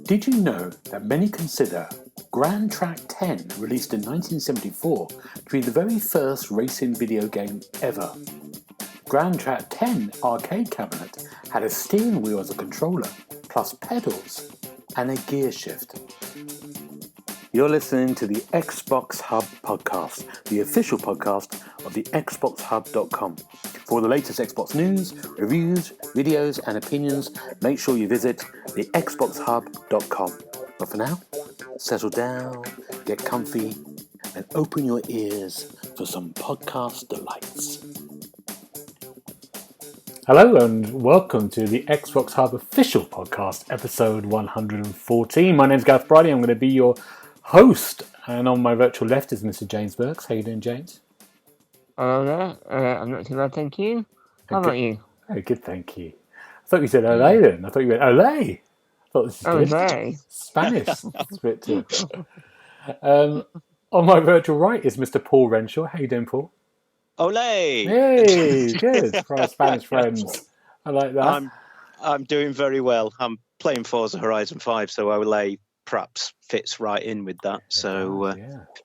Did you know that many consider Gran Track 10, released in 1974, to be the very first racing video game ever? Gran Track 10 arcade cabinet had a steering wheel as a controller, plus pedals and a gear shift. You're listening to the Xbox Hub Podcast, the official podcast of the TheXboxHub.com. For all the latest Xbox news, reviews, videos and opinions, make sure you visit the TheXboxHub.com. But for now, settle down, get comfy, and open your ears for some podcast delights. Hello and welcome to the Xbox Hub Official Podcast, episode 114. My name's Gareth Bridie. I'm going to be your host, and on my virtual left is Mr. James Burks. How you doing, James? Hello there. I'm not too bad, thank you. How about you? Oh, good, thank you. I thought you said Olé then. I thought you went Olé. I thought this is good. Olé. Spanish. That's a bit too. On my virtual right is Mr. Paul Renshaw. How you doing, Paul? Olé! Hey, good for our Spanish friends. I like that. I'm doing very well. I'm playing Forza Horizon 5, so Olé perhaps fits right in with that. So,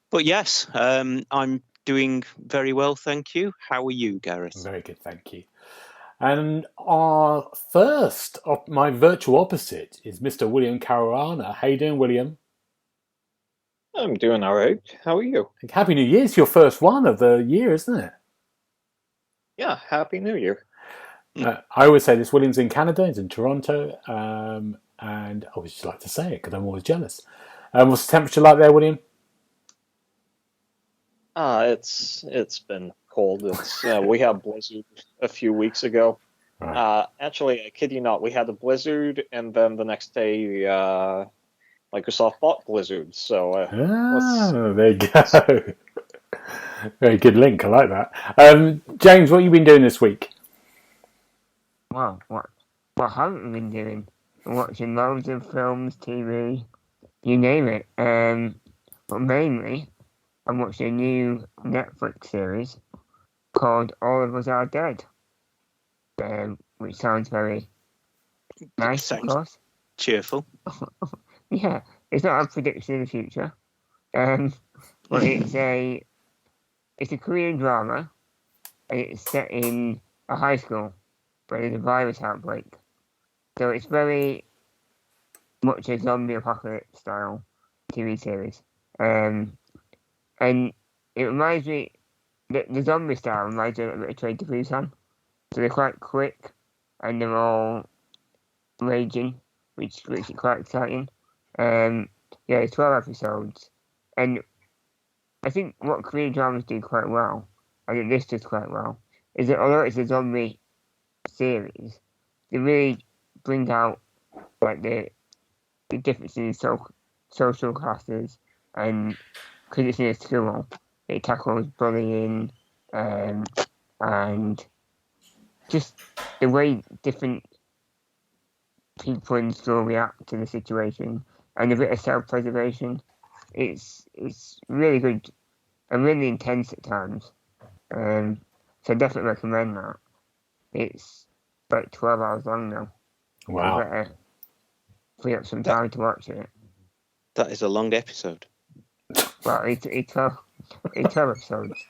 But yes, I'm doing very well, thank you. How are you, Gareth? Very good, thank you. And our first, my virtual opposite, is Mr. William Caruana. How you doing, William? I'm doing all right. How are you? Happy New Year. It's your first one of the year, isn't it? Yeah, Happy New Year. I always say this. William's in Canada. He's in Toronto. And I always just like to say it because I'm always jealous. What's the temperature like there, William? It's been cold. It's we had a blizzard a few weeks ago. Right. Actually, I kid you not, we had a blizzard, and then the next day, Microsoft bought Blizzard. So there you go. Very good link. I like that. James, what have you been doing this week? Well, what haven't we been doing? Watching loads of films, TV, you name it. But mainly, I'm watching a new Netflix series called All of Us Are Dead, which sounds very nice, of course. Cheerful. Yeah, it's not a prediction of the future, but it's a Korean drama, and it's set in a high school where there's a virus outbreak. So it's very much a zombie apocalypse style TV series. And it reminds me, the zombie style reminds me a bit of Train to Busan. So they're quite quick, and they're all raging, which is quite exciting. It's 12 episodes. And I think what Korean dramas do quite well, I think this does quite well, is that although it's a zombie series, they really bring out like the differences in social classes, and because it's in a school, it tackles bullying and just the way different people in school react to the situation, and a bit of self-preservation. It's really good and really intense at times. So I definitely recommend that. It's about 12 hours long now. Wow. You better free up some time to watch it. That is a long episode. Well, it's 12 episodes.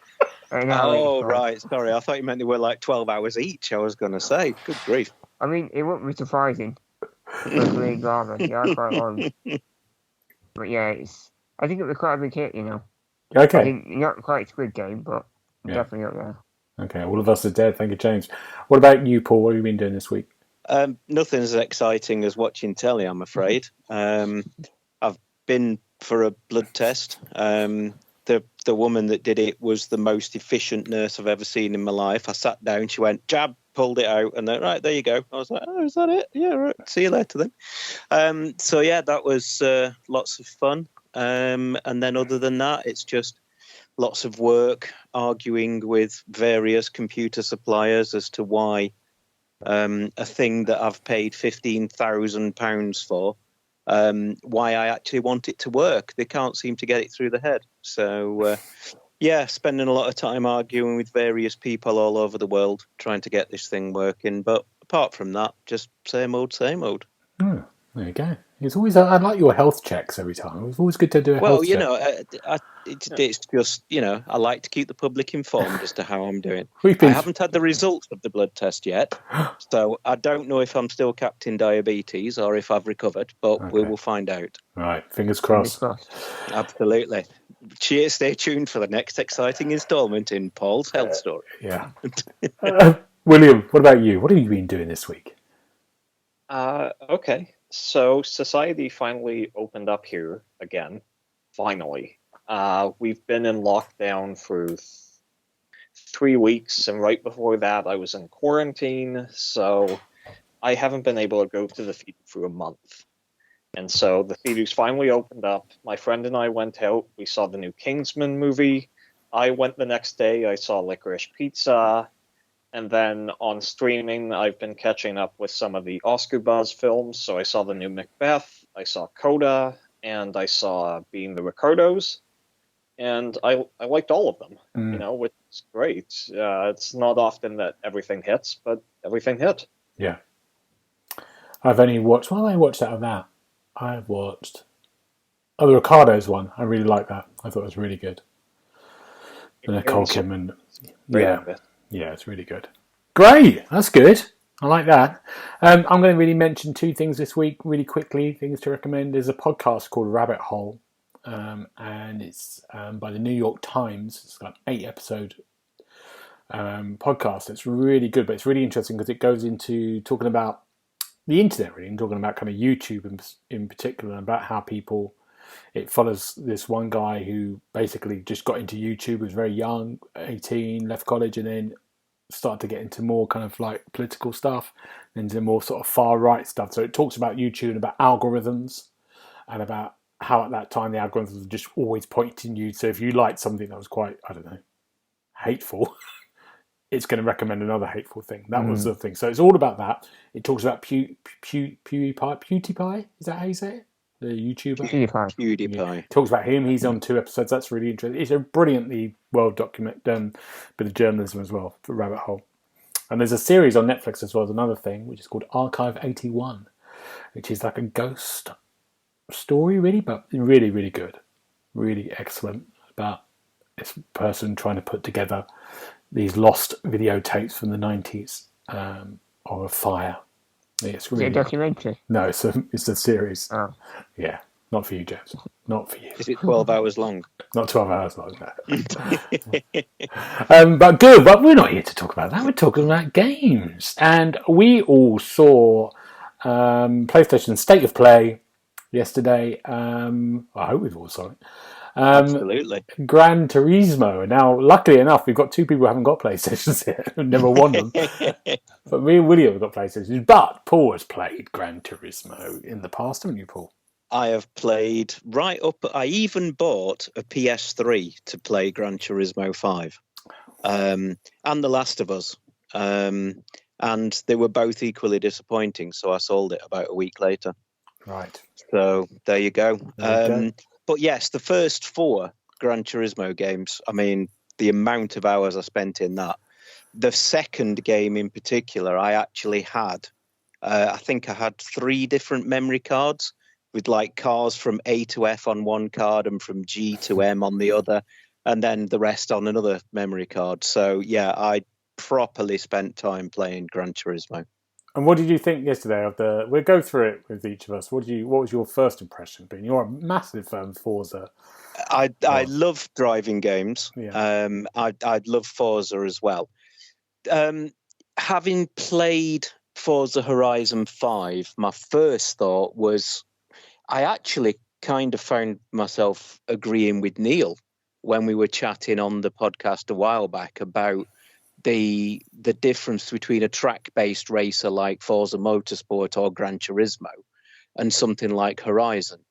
Right. Sorry, I thought you meant they were like 12 hours each, I was going to say. Good grief. I mean, it wouldn't be surprising for a Korean drama. They are quite long. But yeah, I think it was quite a big hit, you know. Okay. I think not quite Squid Game, but definitely up there. Okay, All of Us Are Dead. Thank you, James. What about you, Paul? What have you been doing this week? Nothing as exciting as watching telly, I'm afraid. I've been for a blood test. The woman that did it was the most efficient nurse I've ever seen in my life. I sat down, she went, jab, pulled it out, and then, right, there you go. I was like, oh, is that it? Yeah, right. See you later then. That was lots of fun. And then other than that, it's just lots of work, arguing with various computer suppliers as to why a thing that I've paid £15,000 for, why I actually want it to work. They can't seem to get it through the head. So, Yeah, spending a lot of time arguing with various people all over the world trying to get this thing working. But apart from that, just same old, same old. Oh, there you go. It's always I like your health checks every time. It's always good to do a Well, health you check. know, it's just, you know, I like to keep the public informed as to how I'm doing. I haven't had the results of the blood test yet, so I don't know if I'm still Captain Diabetes or if I've recovered, but we will find out. Right, fingers crossed. Absolutely. Cheers, stay tuned for the next exciting installment in Paul's health story. Yeah. William, what about you? What have you been doing this week? Okay. So society finally opened up here again. Finally. We've been in lockdown for 3 weeks, and right before that I was in quarantine, so I haven't been able to go to the theater for a month. And so the theaters finally opened up. My friend and I went out. We saw the new Kingsman movie. I went the next day. I saw Licorice Pizza. And then on streaming, I've been catching up with some of the Oscar buzz films. So I saw the new Macbeth, I saw Coda, and I saw Being the Ricardos. And I liked all of them, you know, which is great. It's not often that everything hits, but everything hit. Yeah. I've only watched, what have I watched out of that? I've watched, the Ricardos one. I really like that. I thought it was really good. The Nicole Kidman. Yeah, it's really good. Great, that's good. I like that. I'm going to really mention 2 things this week, really quickly. Things to recommend. There's a podcast called Rabbit Hole, and it's by the New York Times. It's got an 8-episode podcast. It's really good, but it's really interesting because it goes into talking about the internet, really, and talking about kind of YouTube in particular, and about how people. It follows this one guy who basically just got into YouTube, was very young, 18, left college, and then started to get into more kind of like political stuff, and into more sort of far right stuff. So it talks about YouTube and about algorithms, and about how at that time the algorithms were just always pointing you. So if you liked something that was quite, I don't know, hateful, it's going to recommend another hateful thing. That was the thing. So it's all about that. It talks about PewDiePie. Is that how you say it? The YouTuber? PewDiePie. Yeah. Talks about him. He's on 2 episodes. That's really interesting. It's a brilliantly well documented bit of journalism as well for Rabbit Hole. And there's a series on Netflix as well as another thing, which is called Archive 81, which is like a ghost story, really, but really, really good. Really excellent about this person trying to put together these lost videotapes from the 90s of a fire. It's really Is it a documentary? No, it's a series. Oh. Yeah, not for you, James. Not for you. Is it 12 hours long? Not 12 hours long, no. But good, but we're not here to talk about that. We're talking about games. And we all saw PlayStation State of Play yesterday. I hope we've all saw it. Absolutely. Gran Turismo. Now, luckily enough, we've got 2 people who haven't got PlayStations here, who never won them. But me and William have got PlayStations. But Paul has played Gran Turismo in the past, haven't you, Paul? I have played right up. I even bought a PS3 to play Gran Turismo 5 and The Last of Us. And they were both equally disappointing, so I sold it about a week later. Right. So there you go. But yes, the first 4 Gran Turismo games, I mean, the amount of hours I spent in that. The second game in particular, I actually had, I think I had 3 different memory cards with like cars from A to F on one card and from G to M on the other, and then the rest on another memory card. So yeah, I properly spent time playing Gran Turismo. And what did you think yesterday of the? We'll go through it with each of us. What was your first impression? Being you're a massive fan of Forza. I love driving games. Yeah. I'd love Forza as well. Having played Forza Horizon 5, my first thought was I actually kind of found myself agreeing with Neil when we were chatting on the podcast a while back about the difference between a track-based racer like Forza Motorsport or Gran Turismo and something like Horizon.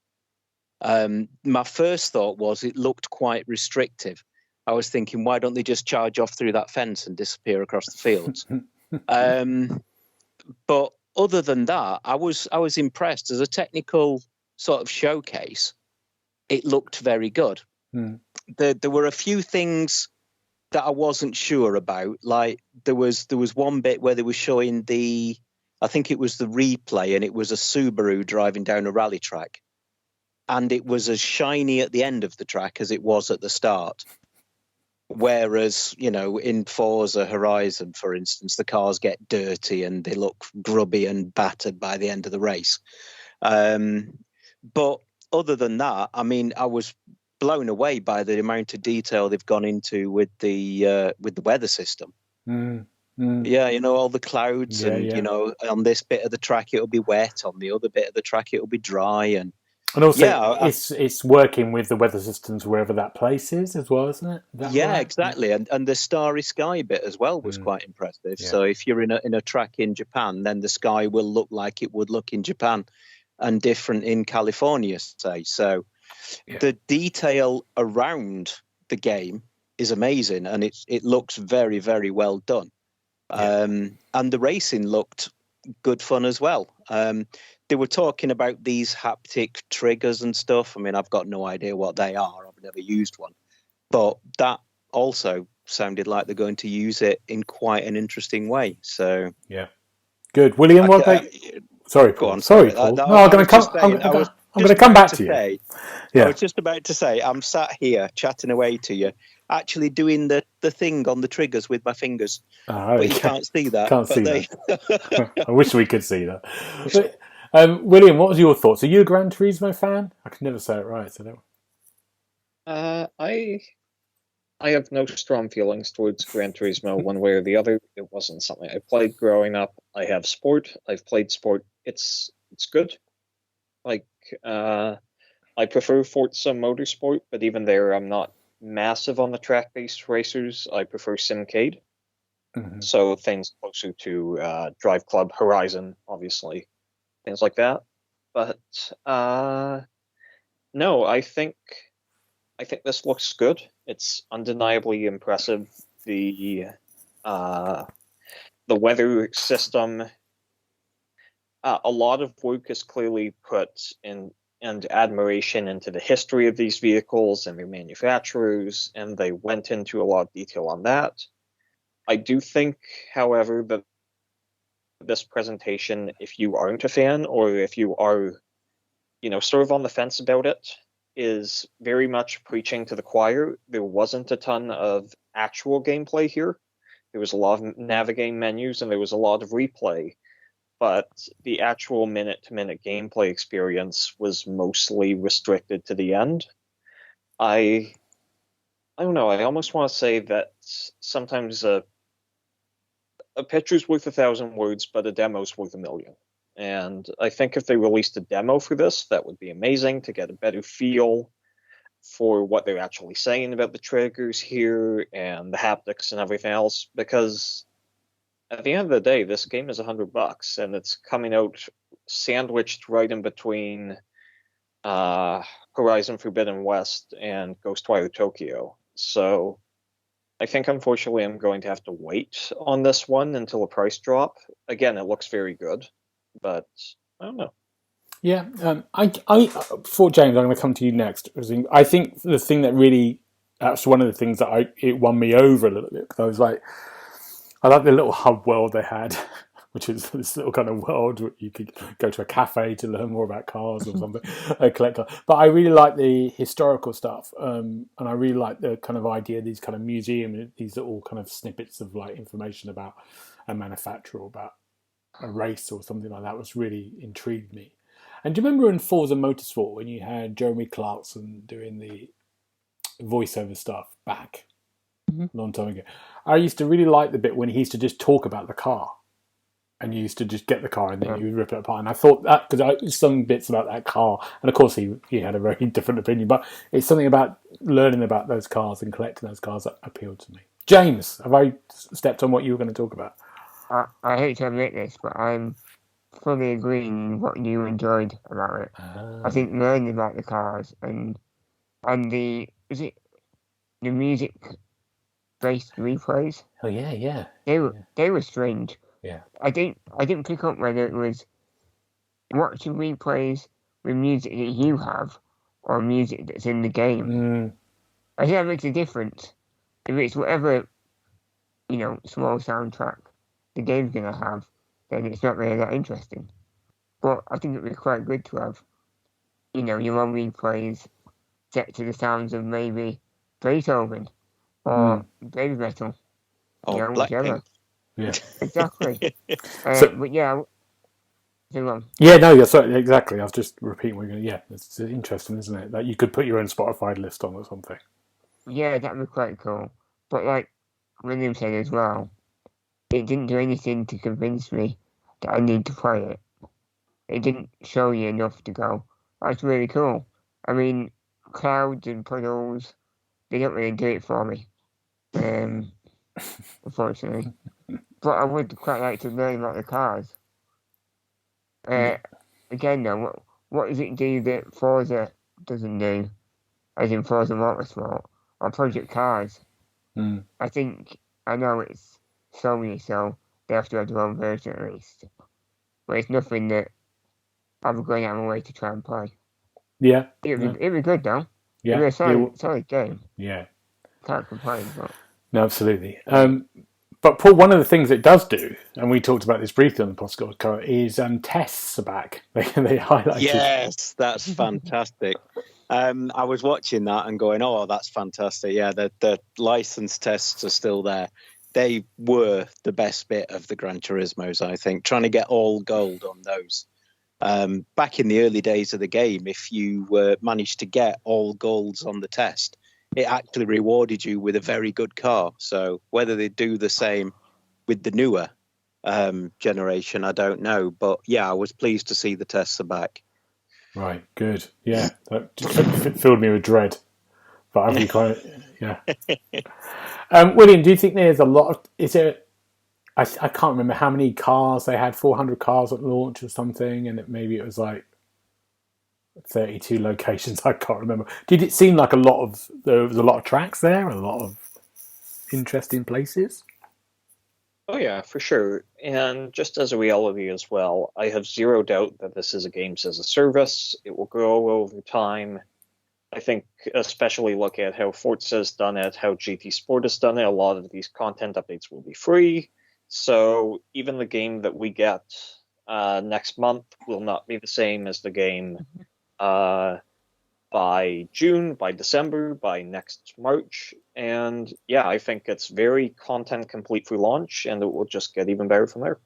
My first thought was it looked quite restrictive. I was thinking, why don't they just charge off through that fence and disappear across the fields? But other than that, I was impressed. As a technical sort of showcase, it looked very good. there were a few things that I wasn't sure about. Like there was one bit where they were showing I think it was the replay, and it was a Subaru driving down a rally track, and it was as shiny at the end of the track as it was at the start. Whereas, in Forza Horizon, for instance, the cars get dirty and they look grubby and battered by the end of the race. But other than that, I mean, I was blown away by the amount of detail they've gone into with the weather system. Yeah, all the clouds, and on this bit of the track it'll be wet, on the other bit of the track it'll be dry, and also it's working with the weather systems wherever that place is as well, isn't it? Yeah, right? Exactly, and the starry sky bit as well was quite impressive. Yeah. So if you're in a track in Japan, then the sky will look like it would look in Japan, and different in California, say. So the detail around the game is amazing, and it looks very, very well done. And the racing looked good fun as well. They were talking about these haptic triggers and stuff. I mean, I've got no idea what they are. I've never used one. But that also sounded like they're going to use it in quite an interesting way. So yeah, good. William, what about... Sorry, Paul. Go on, sorry, Paul. No, I'm going to come back to you. I was just about to say, I'm sat here chatting away to you, actually doing the thing on the triggers with my fingers. But you can't see that. Can't see that. I wish we could see that. But, William, what was your thoughts? Are you a Gran Turismo fan? I can never say it right. So I have no strong feelings towards Gran Turismo one way or the other. It wasn't something I played growing up. I have sport. I've played sport. It's good. Like I prefer Forza Motorsport, but even there, I'm not massive on the track-based racers. I prefer Simcade. So things closer to Drive Club, Horizon, obviously, things like that. But no, I think this looks good. It's undeniably impressive. The weather system, a lot of work is clearly put in and admiration into the history of these vehicles and their manufacturers, and they went into a lot of detail on that. I do think, however, that this presentation, if you aren't a fan, or if you are, sort of on the fence about it, is very much preaching to the choir. There wasn't a ton of actual gameplay here. There was a lot of navigating menus and there was a lot of replay, but the actual minute-to-minute gameplay experience was mostly restricted to the end. I don't know, I almost want to say that sometimes a picture's worth 1,000 words, but a demo's worth 1,000,000. And I think if they released a demo for this, that would be amazing to get a better feel for what they're actually saying about the triggers here and the haptics and everything else. Because at the end of the day, this game is $100, and it's coming out sandwiched right in between Horizon Forbidden West and Ghostwire Tokyo. So I think, unfortunately, I'm going to have to wait on this one until a price drop. Again, it looks very good, but I don't know. Yeah, for James, I'm going to come to you next. I think the thing that really, that's one of the things that it won me over a little bit, because I was like, I like the little hub world they had, which is this little kind of world where you could go to a cafe to learn more about cars or something, collect cars. But I really like the historical stuff, and I really like the kind of idea of these kind of museum, these little kind of snippets of like information about a manufacturer or about a race or something like that, was really intrigued me. And do you remember in Forza Motorsport when you had Jeremy Clarkson doing the voiceover stuff back a long time ago? I used to really like the bit when he used to just talk about the car, and you used to just get the car and then you would rip it apart. And I thought that, because some bits about that car, and of course he had a very different opinion, but it's something about learning about those cars and collecting those cars that appealed to me. James, have I stepped on what you were going to talk about? I hate to admit this, but I'm fully agreeing with what you enjoyed about it. I think learning about the cars and the music based replays. Oh yeah. They were strange. Yeah. I didn't pick up whether it was watching replays with music that you have or music that's in the game. I think that makes a difference. If it's whatever, small soundtrack the game's going to have, then it's not really that interesting. But I think it would be quite good to have, your own replays set to the sounds of maybe Beethoven or baby metal. Or Whichever. Yeah. Exactly. But yeah, so on. Yeah, no, yeah, sorry, exactly. I was just repeating what you're going to... Yeah, it's interesting, isn't it? That you could put your own Spotify list on or something. Yeah, that'd be quite cool. But like William said as well, it didn't do anything to convince me that I need to play it. It didn't show you enough to go, that's really cool. I mean, clouds and puddles, they don't really do it for me. Unfortunately. But I would quite like to learn about the cars. Again though, what does it do that Forza doesn't do? As in Forza Motorsport or Project Cars? I know it's Sony, so they have to have their own version at least. But it's nothing that I'm going out of my way to try and play. Yeah. It'd be good though. Yeah. It'd be a solid game. Yeah. Can't complain, but... No, absolutely. But Paul, one of the things it does do, and we talked about this briefly on the podcast, is tests are back. They highlighted. Yes, that's fantastic. I was watching that and going, "Oh, that's fantastic!" Yeah, the license tests are still there. They were the best bit of the Gran Turismos, I think. Trying to get all gold on those. Back in the early days of the game, if you managed to get all golds on the test, it actually rewarded you with a very good car. So whether they do the same with the newer generation, I don't know. But yeah, I was pleased to see the tests are back. Right, good. Yeah, that filled me with dread. But I'd be quite, yeah. William, do you think there's a lot of... Is there... I can't remember how many cars they had, 400 cars at launch or something, and maybe it was like 32 locations. I can't remember. Did it seem like there was a lot of tracks there, a lot of interesting places? Oh yeah, for sure. And just as a reality as well, I have zero doubt that this is a games as a service. It will grow over time. I think especially look at how Forza has done it, how GT Sport has done it. A lot of these content updates will be free. So even the game that we get next month will not be the same as the game by June, by December, by next March. And yeah, I think it's very content complete for launch, and it will just get even better from there.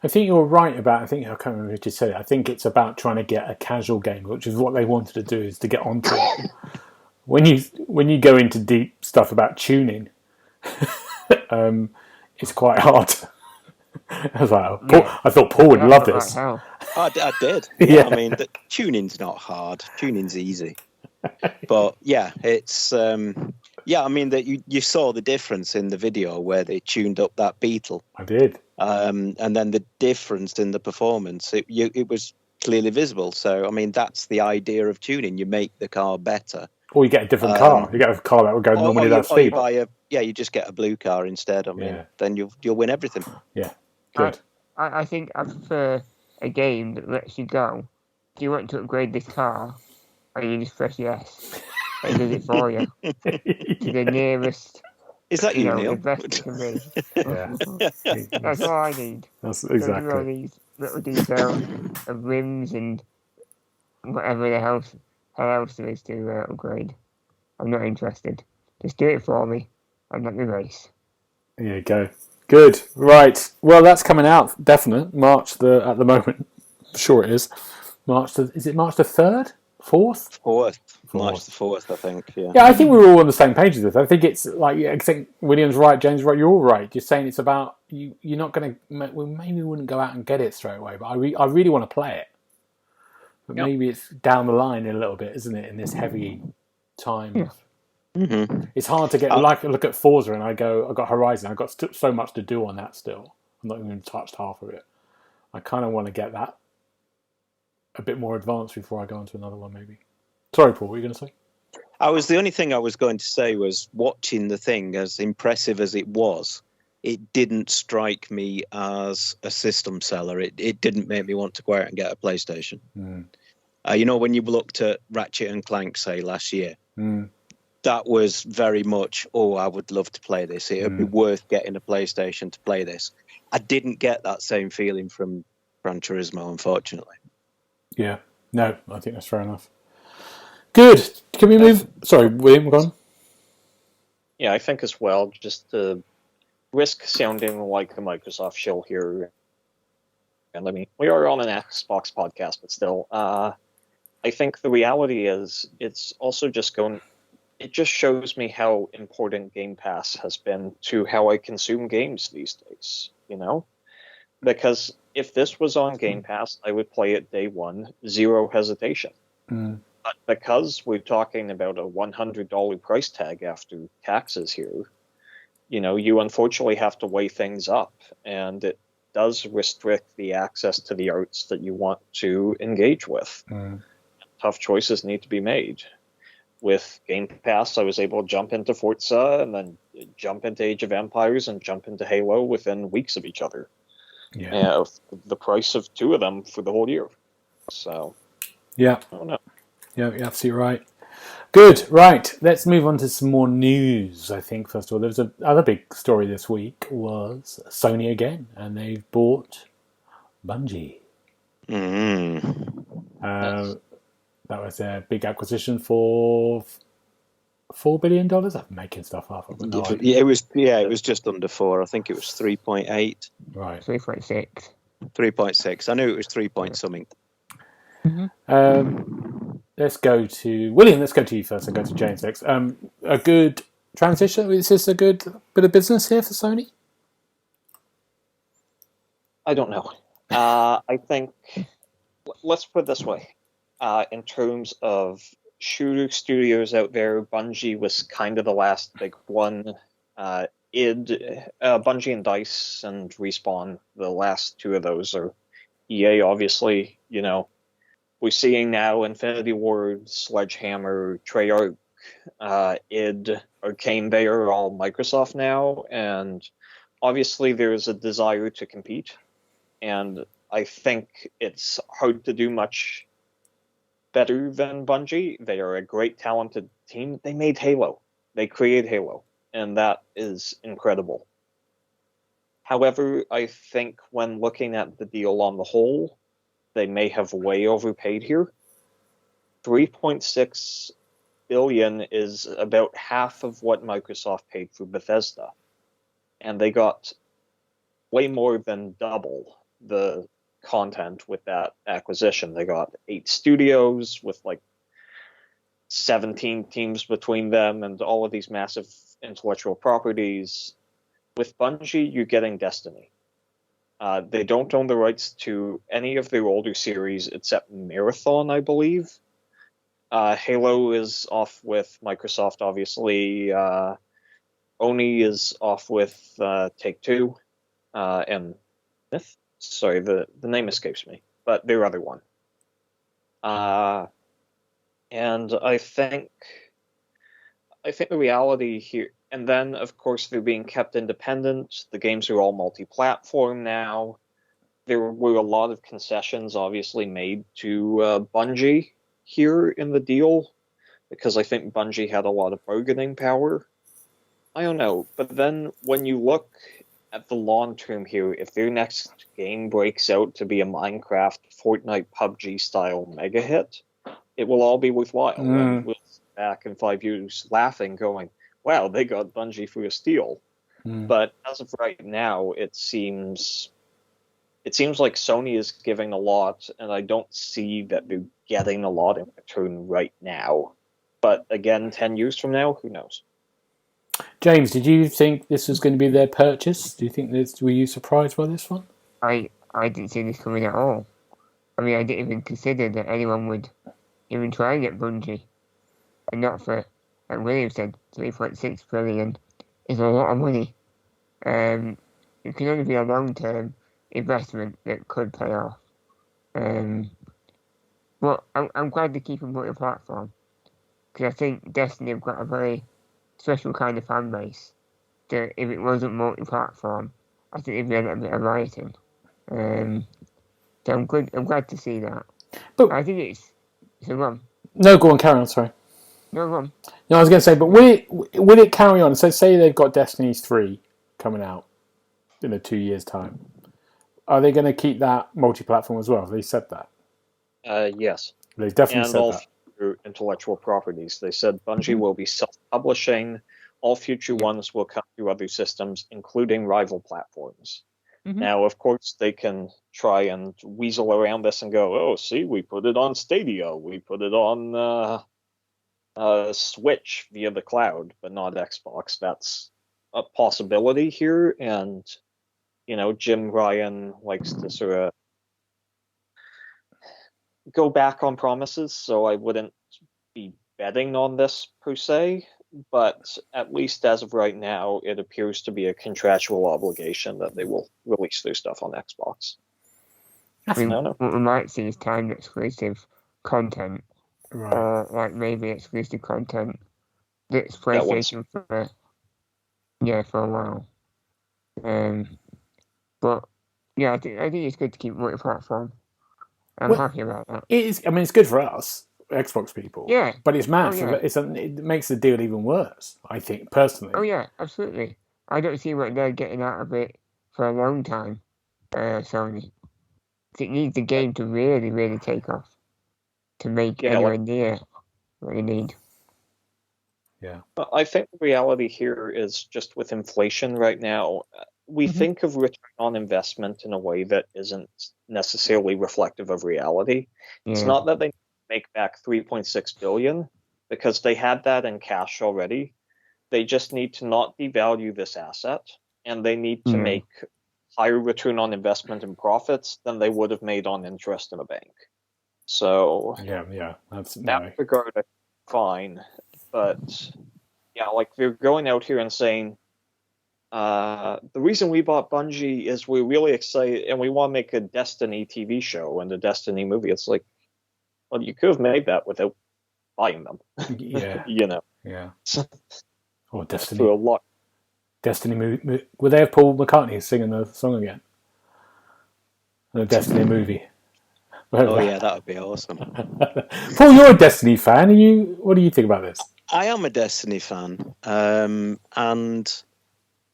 I think you're right about, I can't remember what you said. I think it's about trying to get a casual game, which is what they wanted to do, is to get onto it. When you go into deep stuff about tuning, it's quite hard. I was like, I thought Paul would love this. I did. Yeah. I mean, tuning's not hard. Tuning's easy. But yeah, it's I mean that you saw the difference in the video where they tuned up that Beetle. I did. And then the difference in the performance, it was clearly visible. So I mean, that's the idea of tuning. You make the car better. Or you get a different car. You get a car that will go normally that speed. You just get a blue car instead. I mean, then you'll win everything. Yeah, good. I think I prefer a game that lets you go. Do you want to upgrade this car? And you just press yes. It does it for you. To the nearest. Is that you, Neil? The best it can be. Yeah. That's all I need. That's exactly. All these little details of rims and whatever the hell else there is to upgrade. I'm not interested. Just do it for me. I'm not the race. There you go. Good. Right. Well, that's coming out. Definite. March at the moment. Sure it is. Is it March the 3rd? 4th? 4th. March the 4th, I think. Yeah. Yeah, I think we were all on the same page with this. I think it's like, I think William's right, James right, you're all right. You're saying it's about, you're not going to, well, maybe we wouldn't go out and get it straight away, but I really want to play it. But maybe it's down the line a little bit, isn't it, in this heavy time. Yeah. Mm-hmm. It's hard to get, look at Forza and I've got Horizon, I've got so much to do on that still. I'm not even touched half of it. I kind of want to get that a bit more advanced before I go on to another one, maybe. Sorry, Paul, what were you going to say? The only thing I was going to say was, watching the thing, as impressive as it was, it didn't strike me as a system seller. It didn't make me want to go out and get a PlayStation. When you looked at Ratchet and Clank, say, last year, that was very much, I would love to play this. It would be worth getting a PlayStation to play this. I didn't get that same feeling from Gran Turismo, unfortunately. Yeah. No, I think that's fair enough. Good. Can we move? Sorry, William, go on. Yeah, I think as well, just to risk sounding like a Microsoft shill here. And I mean, we are on an Xbox podcast, but still, I think the reality is it's also just it just shows me how important Game Pass has been to how I consume games these days, Because if this was on Game Pass, I would play it day one, zero hesitation. But because we're talking about a $100 price tag after taxes here, you unfortunately have to weigh things up, and it does restrict the access to the arts that you want to engage with. Tough choices need to be made. With Game Pass, I was able to jump into Forza and then jump into Age of Empires and jump into Halo within weeks of each other. Yeah. The price of two of them for the whole year. So, yeah. I don't know. Yeah, you're absolutely right. Good. Right. Let's move on to some more news, I think, first of all. There was another big story this week was Sony again, and they've bought Bungie. That was a big acquisition for $4 billion. I'm making stuff up. I've got no idea. It was just under 4. I think it was 3.8. Right. 3.6. 3.6. I knew it was 3 point something. Let's go to William. Let's go to you first, and go to James next. A good transition. Is this a good bit of business here for Sony? I don't know. I think let's put it this way. In terms of shooter studios out there, Bungie was kind of the last big one. Bungie and DICE and Respawn, the last two of those are EA, obviously. We're seeing now Infinity Ward, Sledgehammer, Treyarch, id, Arcane, they are all Microsoft now, and obviously there's a desire to compete, and I think it's hard to do much better than Bungie. They are a great, talented team. They made Halo. They created Halo, and that is incredible. However, I think when looking at the deal on the whole, they may have way overpaid here. 3.6 billion is about half of what Microsoft paid for Bethesda, and they got way more than double the content with that acquisition. They got 8 studios with like 17 teams between them and all of these massive intellectual properties. With Bungie, you're getting Destiny. They don't own the rights to any of their older series except Marathon, I believe. Halo is off with Microsoft, obviously. Oni is off with Take-Two. And Myth? Sorry, the name escapes me, but their other one. And I think the reality here, and then of course they're being kept independent. The games are all multi-platform now. There were a lot of concessions obviously made to Bungie here in the deal, because I think Bungie had a lot of bargaining power. I don't know, but then when you look at the long term here, if their next game breaks out to be a Minecraft, Fortnite, PUBG style mega hit, it will all be worthwhile. And we'll sit back in 5 years laughing, going, wow, they got Bungie for a steal. But as of right now, it seems like Sony is giving a lot, and I don't see that they're getting a lot in return right now. But again, 10 years from now, who knows? James, did you think this was going to be their purchase? Do you think were you surprised by this one? I didn't see this coming at all. I mean, I didn't even consider that anyone would even try and get Bungie. And not for, like William said, 3.6 billion is a lot of money. It can only be a long-term investment that could pay off. But I'm glad they keep it multi-platform, because I think Destiny have got a very special kind of fan base that if it wasn't multi-platform, I think it'd be a little bit of rioting. So I'm glad to see that. But I think it's a run. No, go on, carry on, sorry. No, go on. No, I was going to say, but will it carry on? So say they've got Destiny 3 coming out in 2 years' time. Are they going to keep that multi-platform as well? Have they said that? Yes. They've definitely And said all that. future intellectual properties. They said Bungie will be self-publishing. All future ones will come through other systems, including rival platforms. Mm-hmm. Now, of course, they can try and weasel around this and go, oh, see, we put it on Stadia. We put it on Switch via the cloud, but not Xbox. That's a possibility here. And, Jim Ryan likes to sort of go back on promises, so I wouldn't be betting on this per se. But at least as of right now, it appears to be a contractual obligation that they will release their stuff on Xbox. I mean, what we might see is timed exclusive content, Right. or like maybe exclusive content that's PlayStation for a while. But yeah, I think it's good to keep multi-platform. I'm happy about that. It is. I mean, it's good for us, Xbox people. Yeah. But it's mad. Oh, yeah. It makes the deal even worse, I think, personally. Oh, yeah, absolutely. I don't see what they're getting out of it for a long time, Sony. It needs the game to really, really take off to make anywhere near what you need. Yeah. I think the reality here is just with inflation right now, we think of return on investment in a way that isn't necessarily reflective of reality. Yeah. It's not that they make back $3.6 billion because they had that in cash already. They just need to not devalue this asset, and they need to make higher return on investment and profits than they would have made on interest in a bank. So that's that regard, fine. But yeah, like they're going out here and saying, the reason we bought Bungie is we're really excited and we want to make a Destiny TV show and a Destiny movie. It's like, well, you could have made that without buying them. Yeah. Yeah. Or Destiny. For a lot. Destiny movie. Would they have Paul McCartney singing the song again? The Destiny movie. Oh yeah, that would be awesome. Paul, you're a Destiny fan. What do you think about this? I am a Destiny fan, and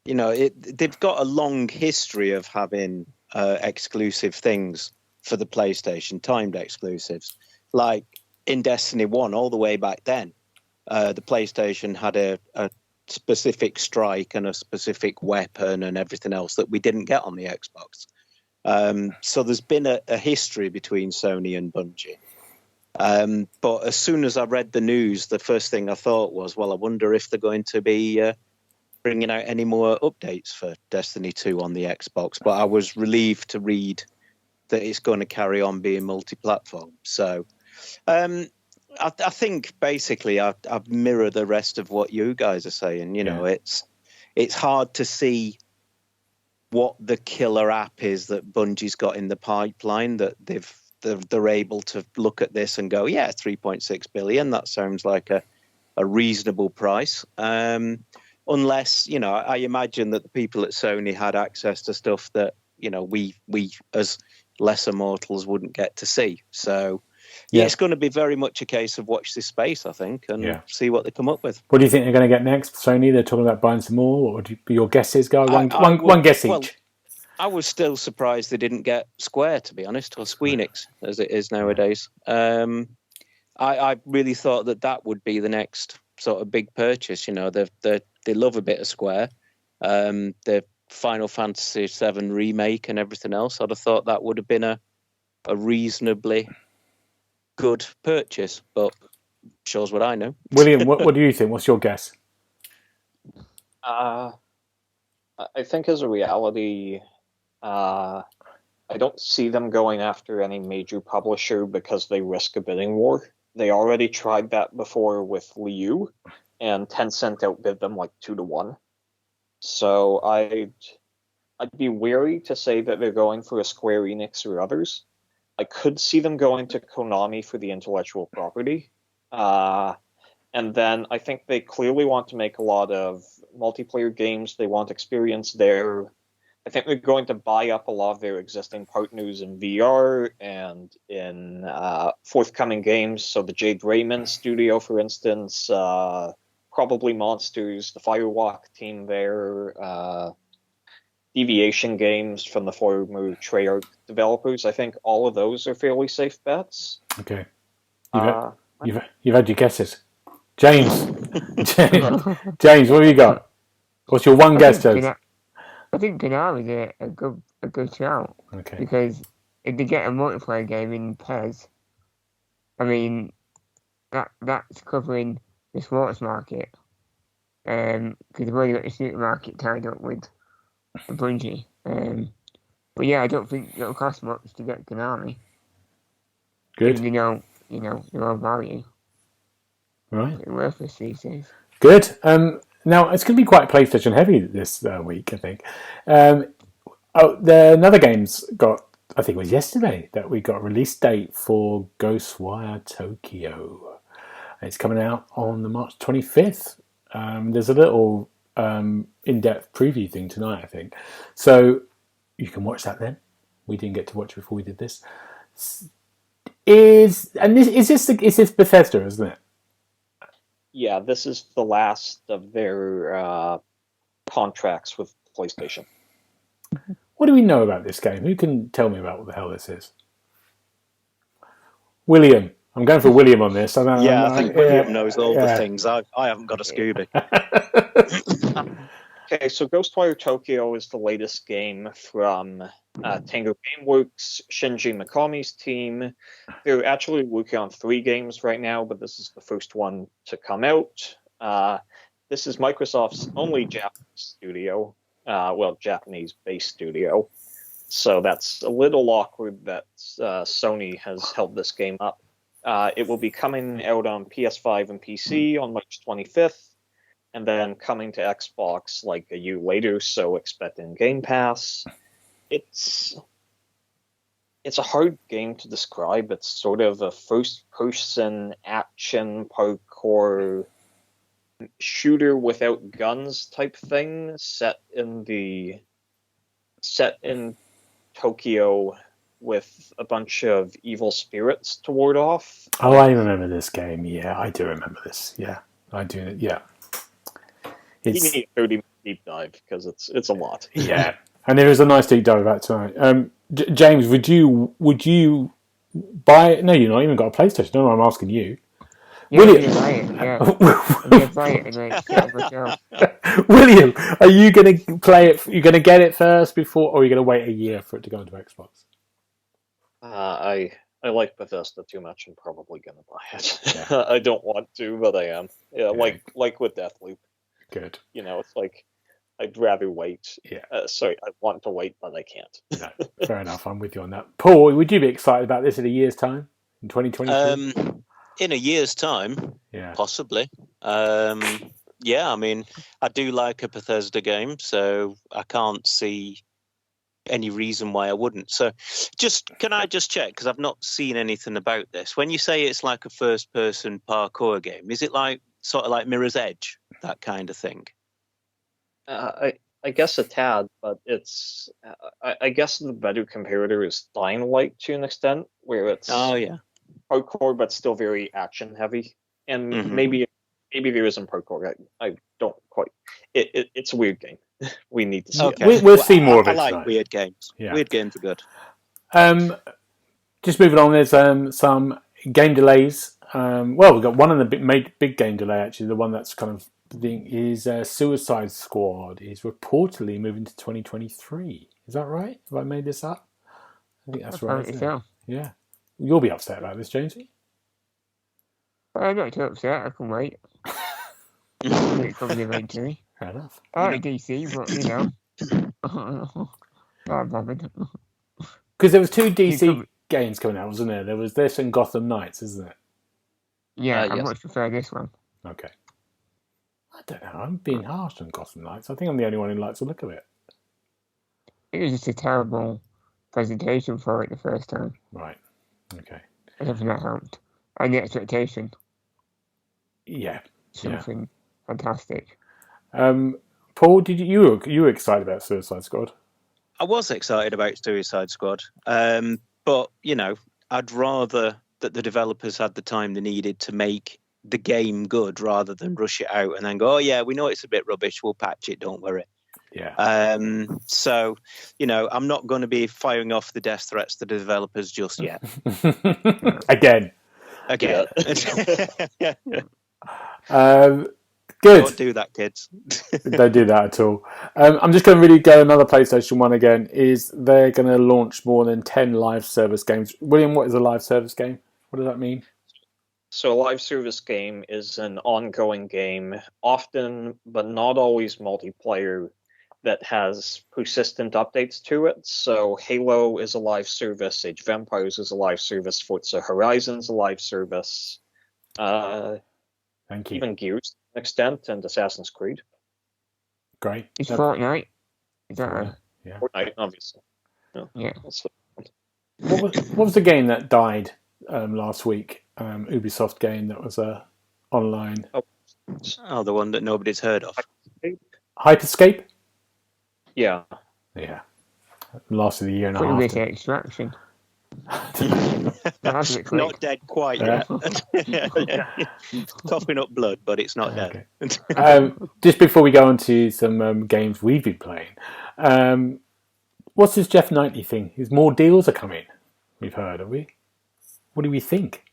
they've got a long history of having exclusive things for the PlayStation, timed exclusives. Like in Destiny 1, all the way back then, the PlayStation had a specific strike and a specific weapon and everything else that we didn't get on the Xbox. So there's been a history between Sony and Bungie. But as soon as I read the news, the first thing I thought was, well, I wonder if they're going to be bringing out any more updates for Destiny 2 on the Xbox. But I was relieved to read that it's going to carry on being multi-platform. So I think basically I mirror the rest of what you guys are saying. It's hard to see what the killer app is that Bungie's got in the pipeline that they're able to look at this and go, yeah, 3.6 billion. That sounds like a reasonable price. Unless, I imagine that the people at Sony had access to stuff that, we as lesser mortals wouldn't get to see. So it's going to be very much a case of watch this space, I think, and see what they come up with. What do you think they're going to get next? Sony, they're talking about buying some more, or would your guesses go? One guess each. I was still surprised they didn't get Square, to be honest, or Squeenix, as it is nowadays. I really thought that would be the next sort of big purchase. They love a bit of Square. The Final Fantasy VII remake and everything else, I'd have thought that would have been a reasonably good purchase, but shows what I know. William, what do you think? What's your guess? I think as a reality, I don't see them going after any major publisher because they risk a bidding war. They already tried that before with Liu, and Tencent outbid them like 2-1. So I'd be wary to say that they're going for a Square Enix or others. I could see them going to Konami for the intellectual property. And then I think they clearly want to make a lot of multiplayer games. They want experience there. I think they're going to buy up a lot of their existing partners in VR and in forthcoming games. So the Jade Raymond studio, for instance, probably Monsters, the Firewalk team there, Deviation Games from the former Treyarch developers. I think all of those are fairly safe bets. Okay. You've had your guesses. James, James, what have you got? What's your one guess, James? I think Konami is a good shout. Okay. Because if they get a multiplayer game in PES, I mean, that's covering the sports market. Because they've already got the shooter market tied up with the Bungie. But yeah, I don't think it'll cost much to get Konami. Good. You know, their own value. Right. It's worthless these days. Good. Now, it's going to be quite PlayStation heavy this week, I think. Another game's got, I think it was yesterday, that we got a release date for Ghostwire Tokyo. It's coming out on the March 25th. There's a little in-depth preview thing tonight, I think. So you can watch that then. We didn't get to watch it before we did this. Is this Bethesda, isn't it? Yeah, this is the last of their contracts with PlayStation. What do we know about this game? Who can tell me about what the hell this is? William. I'm going for William on this. I think William knows all the things. I haven't got a Scooby. Okay, so Ghostwire Tokyo is the latest game from Tango Gameworks, Shinji Mikami's team. They're actually working on 3 games right now, but this is the first one to come out. This is Microsoft's only Japanese studio, Japanese-based studio. So that's a little awkward that Sony has held this game up. It will be coming out on PS5 and PC on March 25th. And then coming to Xbox like a year later, so expect in Game Pass. It's a hard game to describe. It's sort of a first-person action parkour shooter without guns type thing, set in Tokyo with a bunch of evil spirits to ward off. Oh, I remember this game. Yeah, I do remember this. Yeah, I do. Yeah. You need a 30-minute deep dive because it's a lot. Yeah, and there is a nice deep dive about tonight. James, would you buy it? No, you've not even got a PlayStation. No, I'm asking you. Yeah, William, are you going to play it? You're going to get it first before, or are you going to wait a year for it to go into Xbox? I like Bethesda too much. I'm probably going to buy it. Yeah. I don't want to, but I am. Yeah, like with Deathloop. Good. It's like I'd rather wait. Yeah. Sorry, I want to wait, but I can't. No, fair enough. I'm with you on that. Paul, would you be excited about this in a year's time, in 2023? In a year's time, possibly. Yeah, I mean, I do like a Bethesda game, so I can't see any reason why I wouldn't. So, can I just check, because I've not seen anything about this. When you say it's like a first-person parkour game, is it sort of like Mirror's Edge, that kind of thing? I guess a tad, but it's I guess the better comparator is Dying Light to an extent, where it's parkour but still very action heavy, and maybe there isn't parkour. I don't quite. It's a weird game. We need to see it. We'll see more of it. I like weird games. Yeah. Weird games are good. Just moving on, there's some game delays. We've got one of the big game delay, actually, the one that's kind of is Suicide Squad is reportedly moving to 2023. Is that right? Have I made this up? I think that's right. Yeah. You'll be upset about this, Jonesy? I'm not too upset. I can wait. It's probably eventually. Fair enough. I like DC, but not bothered. Because there was 2 DC games coming out, wasn't there? There was this and Gotham Knights, isn't it? Yeah, I much prefer this one. Okay. I don't know. I'm being harsh on Gotham Knights. I think I'm the only one who likes the look of it. It was just a terrible presentation for it the first time. Right. Okay. I don't think that helped. And the expectation. Yeah. Something fantastic. Paul, you were excited about Suicide Squad? I was excited about Suicide Squad, but I'd rather that the developers had the time they needed to make the game good rather than rush it out and then go, oh yeah, we know it's a bit rubbish, we'll patch it, don't worry. Yeah. So, I'm not going to be firing off the death threats to the developers just yet. Again. Yeah. Good. Don't do that, kids. Don't do that at all. I'm just going to really go another PlayStation 1 again. Is they're going to launch more than 10 live service games. William, what is a live service game? What does that mean? So a live service game is an ongoing game, often but not always multiplayer, that has persistent updates to it. So Halo is a live service, Age of Empires is a live service, Forza Horizon is a live service. Thank you. Even Gears to an extent, and Assassin's Creed. Great. It's Fortnite. Is that yeah. Fortnite, obviously. Yeah. What was the game that died last week? Ubisoft game that was online. Oh, the one that nobody's heard of. Hyperscape? Yeah. Yeah. Last of the year and a Pretty half. bit of Extraction. That's a bit quick. Not dead quite yet. Coughing up blood, but it's not dead. Okay. Just before we go on to some games we've been playing, what's this Jeff Knightley thing? Is more deals are coming? We've heard, have we? What do we think?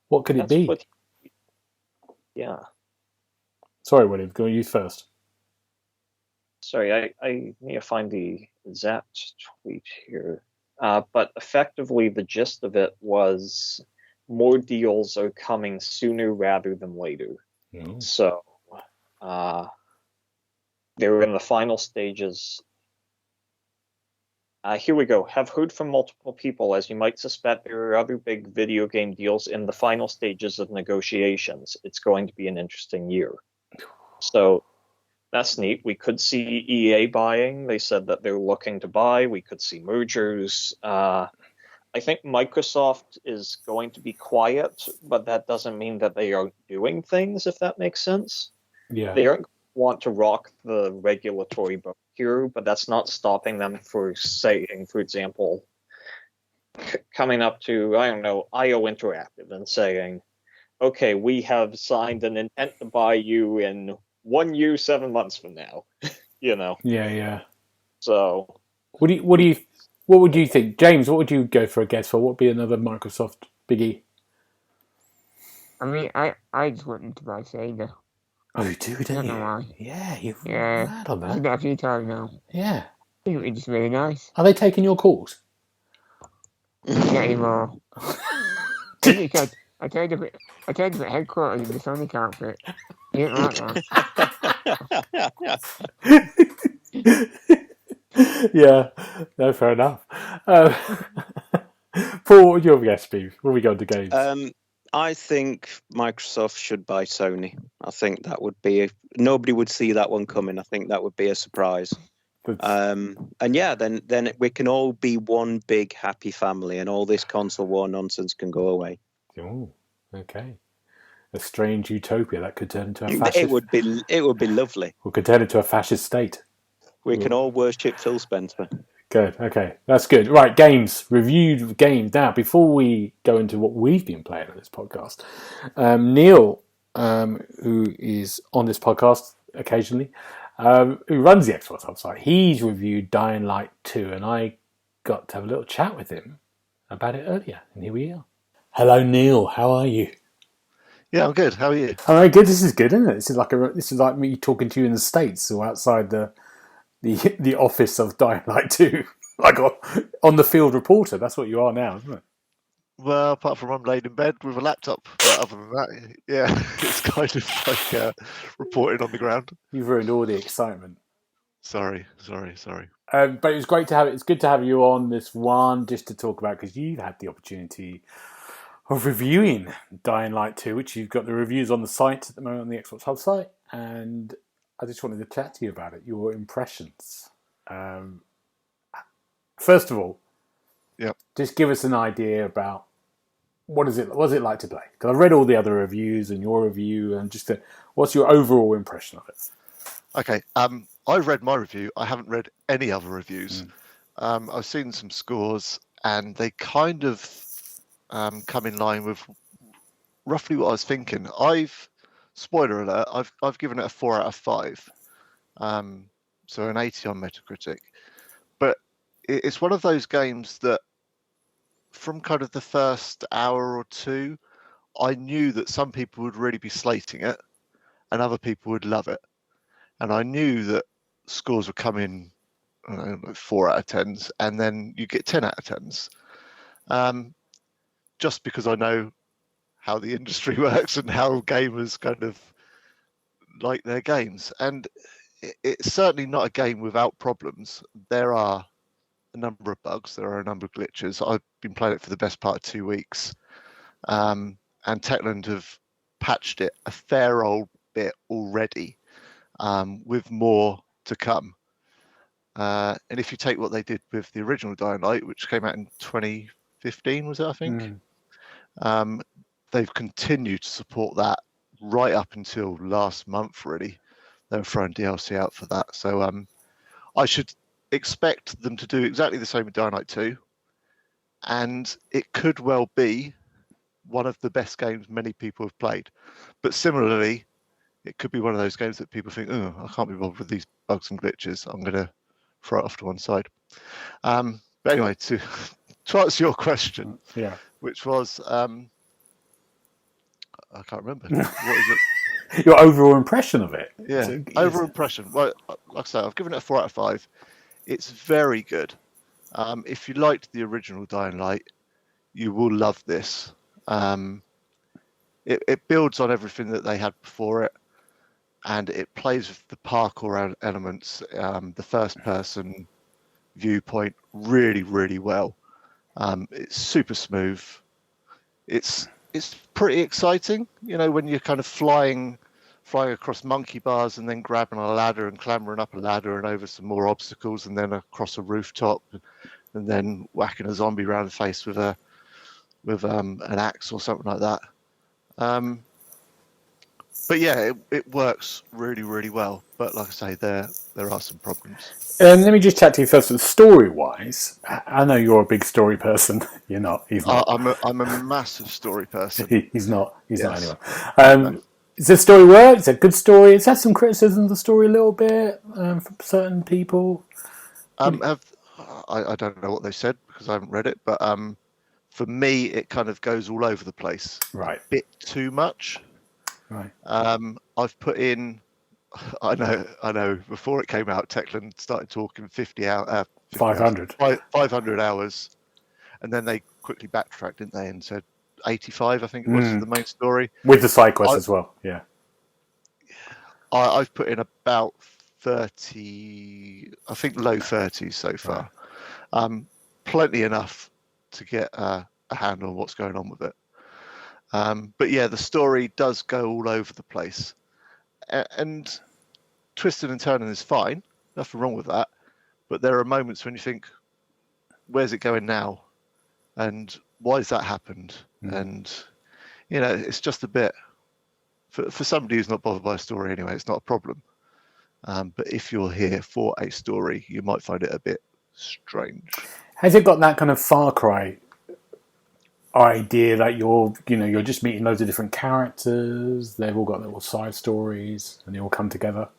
What could it be? Yeah. Sorry, William, go you first. Sorry, I need to find the exact tweet here. But effectively, the gist of it was more deals are coming sooner rather than later. Mm. So they were in the final stages. Here we go. Have heard from multiple people. As you might suspect, there are other big video game deals in the final stages of negotiations. It's going to be an interesting year. So that's neat. We could see EA buying. They said that they're looking to buy. We could see mergers. I think Microsoft is going to be quiet, but that doesn't mean that they aren't doing things, if that makes sense. Yeah. They aren't want to rock the regulatory boat here, but that's not stopping them for saying, for example, coming up to, I don't know, IO Interactive and saying, okay, we have signed an intent to buy you in 1 year, 7 months from now. Yeah. So What would you think, James? What would you go for a guess for? What would be another Microsoft biggie? I mean, I just want them to buy Sega. Oh, you do, don't you? I don't know why. Yeah, you're Yeah. mad on I've said that. that a few times now. Yeah. I think it's just really nice. Are they taking your calls? Not anymore. I tried to put headquarters in the Sonic outfit. You didn't like that. Yeah, no, fair enough. Paul, what would your guess be when we go to games? I think Microsoft should buy Sony. I think that would be nobody would see that one coming. I think that would be a surprise. And yeah, then we can all be one big happy family, and all this console war nonsense can go away. Oh, okay. A strange utopia that could turn into a fascist. It would be lovely. Or could turn into a fascist state. We can all worship Phil Spencer. Good. Okay, that's good. Right, games. Reviewed games. Now, before we go into what we've been playing on this podcast, Neil, who is on this podcast occasionally, who runs the Xbox website, he's reviewed Dying Light 2, and I got to have a little chat with him about it earlier, and here we are. Hello, Neil. How are you? Yeah, I'm good. How are you? All right, good. This is good, isn't it? This is like me talking to you in the States or outside the office of Dying Light 2, like on the field reporter. That's what you are now, isn't it? Well, apart from I'm laid in bed with a laptop, but other than that, yeah, it's kind of like reporting on the ground. You've ruined all the excitement. Sorry. But it was great to have it. It's good to have you on this one just to talk about, because you've had the opportunity of reviewing Dying Light 2, which you've got the reviews on the site at the moment on the Xbox Hub site, and I just wanted to chat to you about it, your impressions. First of all, just give us an idea about what's it like to play? Because I've read all the other reviews and your review, and what's your overall impression of it? Okay. I've read my review. I haven't read any other reviews. I've seen some scores, and they kind of come in line with roughly what I was thinking. Spoiler alert, I've given it a 4 out of 5. So an 80 on Metacritic. But it's one of those games that from kind of the first hour or two, I knew that some people would really be slating it and other people would love it. And I knew that scores would come in, I don't know, like 4 out of 10s, and then you get 10 out of 10s. Just because I know how the industry works and how gamers kind of like their games. And it's certainly not a game without problems. There are a number of bugs. There are a number of glitches. I've been playing it for the best part of 2 weeks. And Techland have patched it a fair old bit already, with more to come. And if you take what they did with the original Dying Light, which came out in 2015, was it, I think? They've continued to support that right up until last month, really. They were throwing DLC out for that. So I should expect them to do exactly the same with Dying Light 2. And it could well be one of the best games many people have played. But similarly, it could be one of those games that people think, oh, I can't be bothered with these bugs and glitches. I'm going to throw it off to one side. But anyway, to answer your question, which was, I can't remember. What is it? Your overall impression of it. Yeah, overall impression. Well, like I say, I've given it a 4 out of 5. It's very good. If you liked the original Dying Light, you will love this. It builds on everything that they had before it, and it plays with the parkour elements, the first-person viewpoint really, really well. It's super smooth. It's pretty exciting, when you're kind of flying across monkey bars and then grabbing a ladder and clambering up a ladder and over some more obstacles and then across a rooftop and then whacking a zombie around the face with an axe or something like that. But yeah, it works really, really well. But like I say, there are some problems. Let me just chat to you first. Story-wise, I know you're a big story person. You're not. He's not. I'm a massive story person. He's not. He's not anyway. Does the story work? It's a good story. It's had some criticism of the story a little bit from certain people. I don't know what they said because I haven't read it, but for me, it kind of goes all over the place. Right. A bit too much. Right. I've put in. I know. Before it came out, Techland started talking 500 hours, and then they quickly backtracked, didn't they, and said 85. I think it was the main story with the side quest as well. Yeah. I've put in about 30. I think low 30s so far. Right. Plenty enough to get a handle on what's going on with it. But yeah, the story does go all over the place. And twisting and turning is fine. Nothing wrong with that. But there are moments when you think, where's it going now? And why has that happened? And, it's just a bit... For somebody who's not bothered by a story anyway, it's not a problem. But if you're here for a story, you might find it a bit strange. Has it got that kind of Far Cry idea that you're just meeting loads of different characters, they've all got little side stories and they all come together?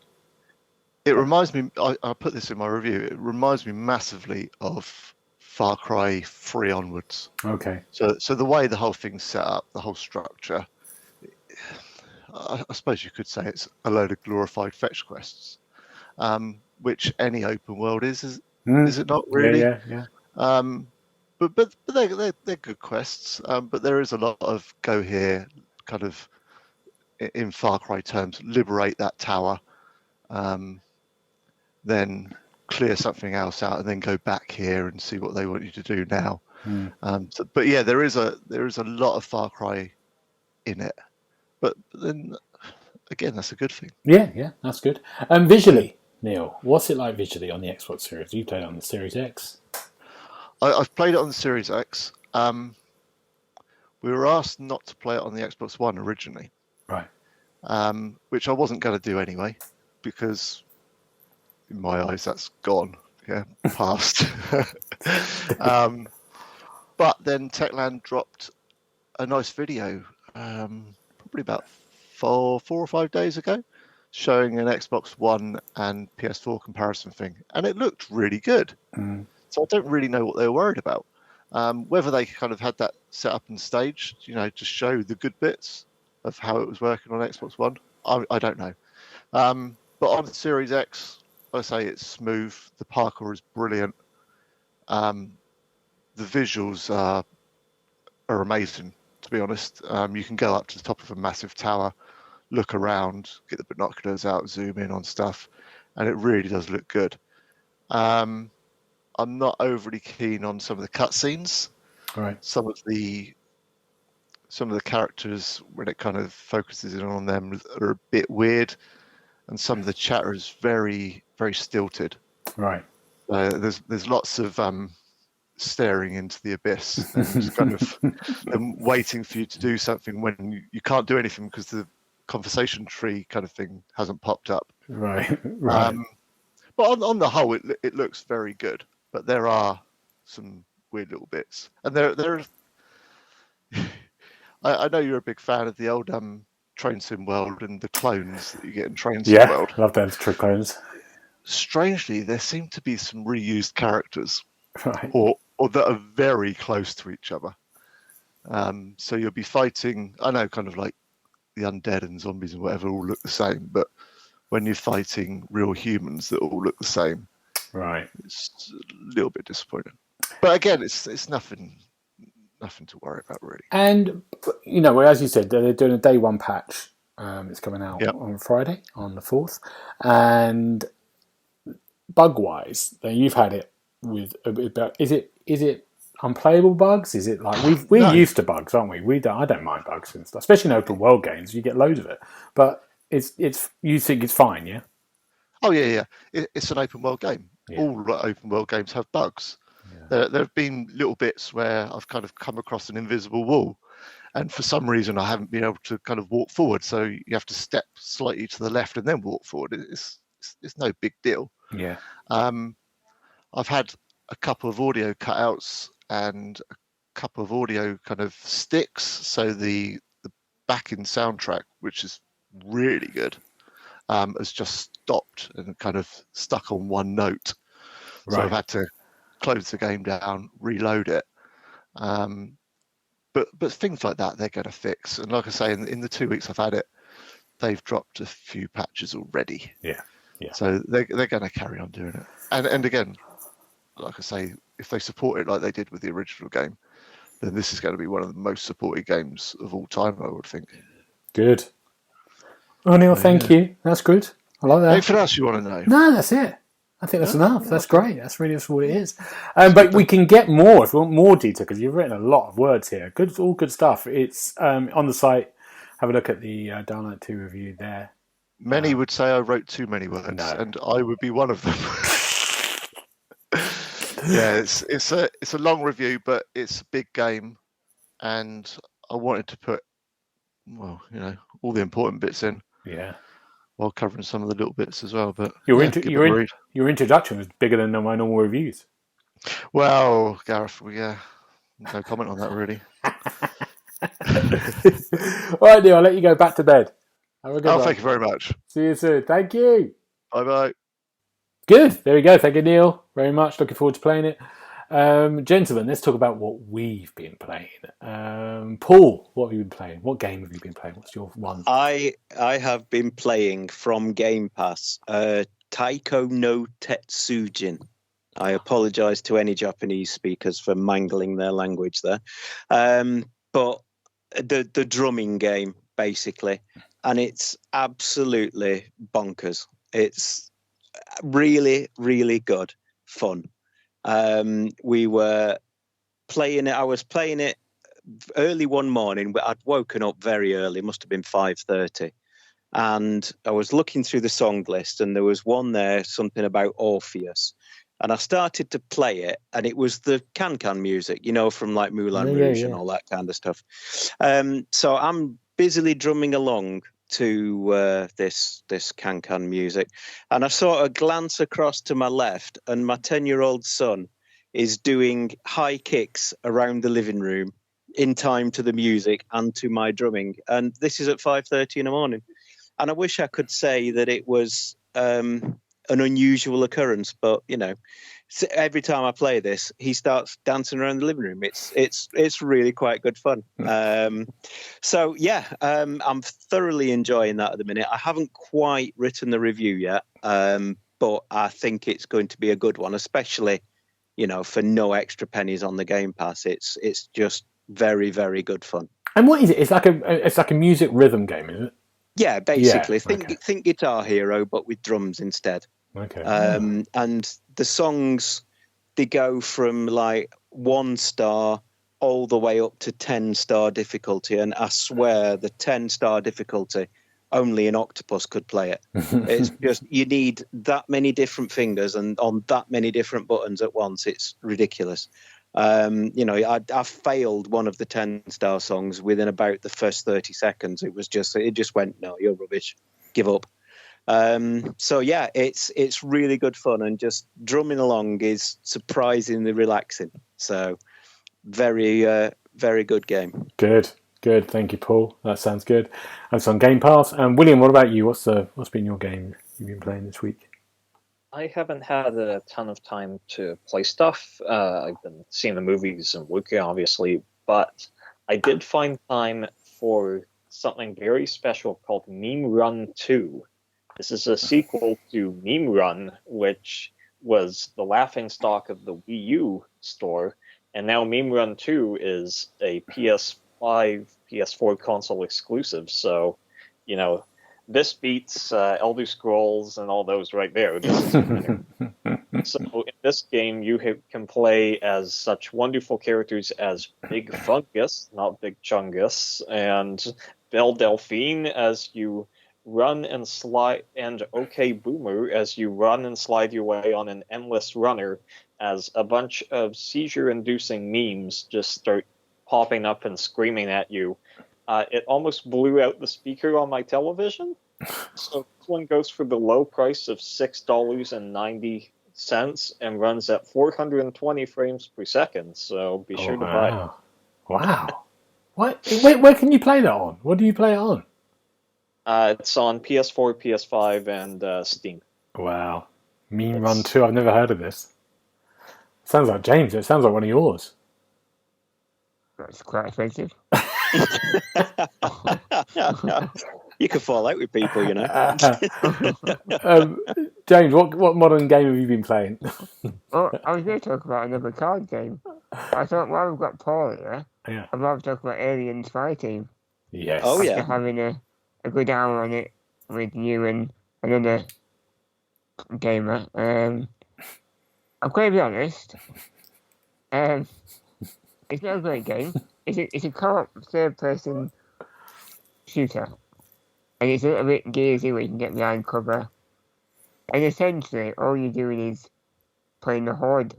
It reminds me, I put this in my review, it reminds me massively of Far Cry 3 onwards. Okay. So the way the whole thing's set up, the whole structure, I suppose you could say it's a load of glorified fetch quests, which any open world is it not really? Yeah. But they're good quests. But there is a lot of go here, kind of in Far Cry terms, liberate that tower, then clear something else out, and then go back here and see what they want you to do now. But yeah, there is a lot of Far Cry in it. But then again, that's a good thing. Yeah, that's good. Visually, Neil, what's it like visually on the Xbox Series? You played it on the Series X. I've played it on the Series X. We were asked not to play it on the Xbox One originally. Right. Which I wasn't going to do anyway, because in my eyes, that's gone. Yeah, past. But then Techland dropped a nice video, probably about four or 5 days ago, showing an Xbox One and PS4 comparison thing, and it looked really good. So I don't really know what they were worried about. Whether they kind of had that set up and staged, to show the good bits of how it was working on Xbox One, I don't know. But on the Series X, I say it's smooth. The parkour is brilliant. The visuals are amazing, to be honest. You can go up to the top of a massive tower, look around, get the binoculars out, zoom in on stuff, and it really does look good. I'm not overly keen on some of the cutscenes. Right. Some of the characters, when it kind of focuses in on them, are a bit weird, and some of the chatter is very, very stilted. Right. There's lots of staring into the abyss and just kind of them waiting for you to do something when you can't do anything because the conversation tree kind of thing hasn't popped up. Right. But on the whole, it looks very good. But there are some weird little bits, and there. I know you're a big fan of the old Train Sim world and the clones that you get in Train Sim world. Yeah, love those trick clones. Strangely, there seem to be some reused characters, Right. or that are very close to each other. So you'll be fighting. I know, kind of like the undead and zombies and whatever all look the same, but when you're fighting real humans that all look the same, right, it's a little bit disappointing. But again, it's nothing to worry about really. And as you said, they're doing a day one patch. It's coming out on Friday, on the 4th, and bug wise, then you've had it with about. Is it unplayable bugs? Is it like we're used to bugs, aren't we? I don't mind bugs and stuff, especially in open world games. You get loads of it, but it's you think it's fine, yeah? Oh yeah. It's an open world game. Yeah. All open world games have bugs. Yeah. There have been little bits where I've kind of come across an invisible wall, and for some reason I haven't been able to kind of walk forward. So you have to step slightly to the left and then walk forward. It's no big deal. Yeah. I've had a couple of audio cutouts and a couple of audio kind of sticks. So the backing soundtrack, which is really good, has just stopped and kind of stuck on one note. Right. So I've had to close the game down, reload it. But things like that they're going to fix. And like I say, in the 2 weeks I've had it, they've dropped a few patches already. Yeah. So they're going to carry on doing it. And again, like I say, if they support it like they did with the original game, then this is going to be one of the most supported games of all time, I would think. Good. Oh, Neil, thank you. That's good. I like that. Anything else you want to know? No, that's it. I think that's enough. That's great. That's really what it is. But we can get more if we want more detail, because you've written a lot of words here. All good stuff. It's on the site. Have a look at the Download 2 review there. Many would say I wrote too many words, and I would be one of them. Yeah, it's a long review, but it's a big game, and I wanted to put, all the important bits in. Yeah. While covering some of the little bits as well, but your introduction was bigger than my normal reviews. Well, Gareth, no comment on that really. All right, Neil, I'll let you go back to bed. Have a good one. Thank you very much. See you soon. Thank you. Bye. Good. There we go. Thank you, Neil, very much. Looking forward to playing it. Gentlemen, let's talk about what we've been playing. Paul, what have you been playing? What game have you been playing? What's your one? I have been playing from Game Pass Taiko no Tetsujin. I apologise to any Japanese speakers for mangling their language there. But the drumming game, basically. And it's absolutely bonkers. It's really, really good fun. We were playing it. I was playing it early one morning. I'd woken up very early. It must have been 5:30, and I was looking through the song list, and there was one there, something about Orpheus, and I started to play it, and it was the can music, from like Moulin Rouge and all that kind of stuff. So I'm busily drumming along to this can music, and I sort of glance across to my left, and my 10-year-old son is doing high kicks around the living room in time to the music and to my drumming. And this is at 5:30 in the morning. And I wish I could say that it was an unusual occurrence, but every time I play this, he starts dancing around the living room. It's really quite good fun. So yeah, I'm thoroughly enjoying that at the minute. I haven't quite written the review yet, but I think it's going to be a good one, especially for no extra pennies on the Game Pass. It's just very, very good fun. And what is it? It's like a music rhythm game, is it? Yeah, basically. Yeah, Think Guitar Hero, but with drums instead. Okay. And the songs, they go from like 1 star all the way up to 10-star difficulty. And I swear the 10-star difficulty, only an octopus could play it. It's just, you need that many different fingers and on that many different buttons at once. It's ridiculous. I failed one of the 10-star songs within about the first 30 seconds. It just went, no, you're rubbish, give up. So yeah, it's really good fun, and just drumming along is surprisingly relaxing. So very, very good game. Good. Thank you, Paul. That sounds good. And it's on Game Pass. And William, what about you? What's been your game you've been playing this week? I haven't had a ton of time to play stuff. I've been seeing the movies and working, obviously, but I did find time for something very special called Meme Run 2. This is a sequel to Meme Run, which was the laughingstock of the Wii U store, and now Meme Run 2 is a PS5, PS4 console exclusive, so, this beats Elder Scrolls and all those right there. This is so in this game, you can play as such wonderful characters as Big Fungus, not Big Chungus, and Belle Delphine as you run and slide, and OK Boomer as you run and slide your way on an endless runner as a bunch of seizure-inducing memes just start popping up and screaming at you. It almost blew out the speaker on my television. So this one goes for the low price of $6.90 and runs at 420 frames per second. So be sure to buy it. Wow. What? Where can you play that on? What do you play it on? It's on PS4, PS5, and Steam. Wow. Meme Run 2. I've never heard of this. Sounds like James. It sounds like one of yours. That's quite offensive. You can fall out with people, James, what modern game have you been playing? Well, I was going to talk about another card game. I thought, while we've got Paul here, Yeah. I'd love to talk about Alien Spy Team. Yes. Oh, yeah. After having a good hour on it with you and another gamer. I'm going to be honest. It's not a great game. It's a co-op third-person shooter. And it's a little bit gearsy where you can get behind cover. And essentially, all you're doing is playing the horde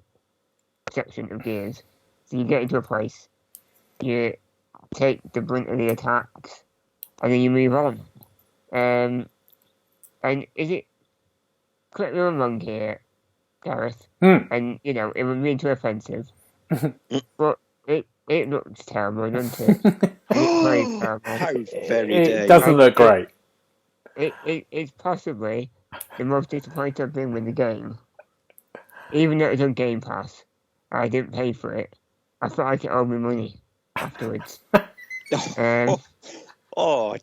section of Gears. So you get into a place, you take the brunt of the attacks, and then you move on. And is it... Correct me if I'm wrong here, Gareth. And, it would be too offensive. But it looks terrible, doesn't it? It plays terrible. How very dare It doesn't look great. It's possibly the most disappointing thing with the game. Even though it's on Game Pass, I didn't pay for it. I felt like it owed me money afterwards.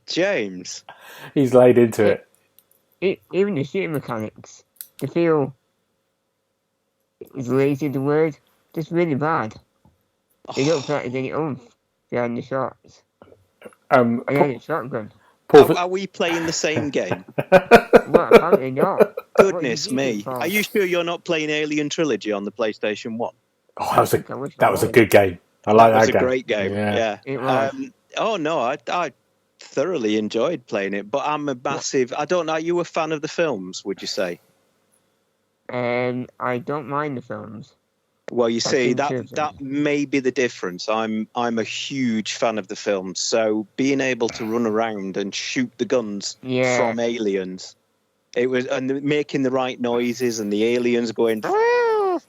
James. He's laid into it. Even the shooting mechanics, they feel, is lazy the word, just really bad. It looks like there's any oomph behind the shots. And then it's shotgun. Are we playing the same game? Well, apparently not. Goodness me. Are you sure you're not playing Alien Trilogy on the PlayStation 1? Oh, that was a good game. I like that game. That was a great game, yeah. It was. I thoroughly enjoyed playing it, but I'm a massive... I don't know, are you a fan of the films, would you say? I don't mind the films. Well, you see, That's interesting. that may be the difference. I'm a huge fan of the film, so being able to run around and shoot the guns Yeah. from aliens, it was, and making the right noises, and the aliens going